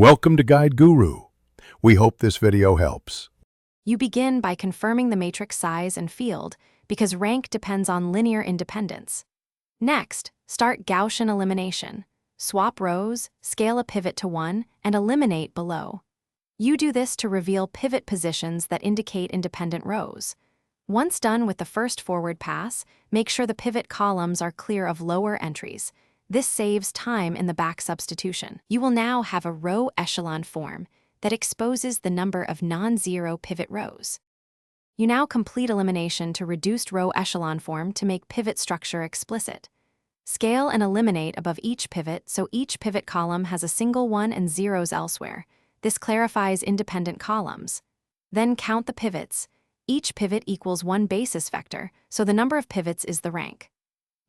Welcome to Guide Guru. We hope this video helps. You begin by confirming the matrix size and field because rank depends on linear independence. Next, start Gaussian elimination. Swap rows, scale a pivot to 1, and eliminate below. You do this to reveal pivot positions that indicate independent rows. Once done with the first forward pass, make sure the pivot columns are clear of lower entries. This saves time in the back substitution. You will now have a row echelon form that exposes the number of non-zero pivot rows. You now complete elimination to reduced row echelon form to make pivot structure explicit. Scale and eliminate above each pivot so each pivot column has a single 1 and zeros elsewhere. This clarifies independent columns. Then count the pivots. Each pivot equals 1 basis vector, so the number of pivots is the rank.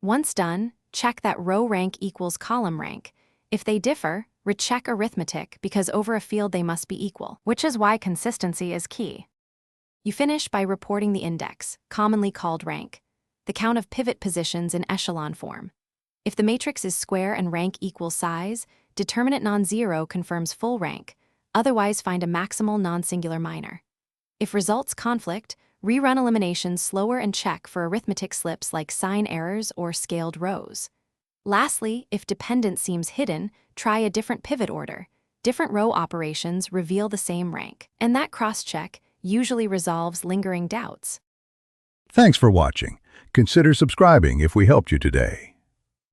Once done, check that row rank equals column rank. If they differ, recheck arithmetic because over a field they must be equal, which is why consistency is key. You finish by reporting the index, commonly called rank, the count of pivot positions in echelon form. If the matrix is square and rank equals size, determinant non-zero confirms full rank, otherwise find a maximal non-singular minor. If results conflict, rerun eliminations slower and check for arithmetic slips like sign errors or scaled rows. Lastly, if dependence seems hidden, try a different pivot order. Different row operations reveal the same rank, and that cross-check usually resolves lingering doubts. Thanks for watching. Consider subscribing if we helped you today.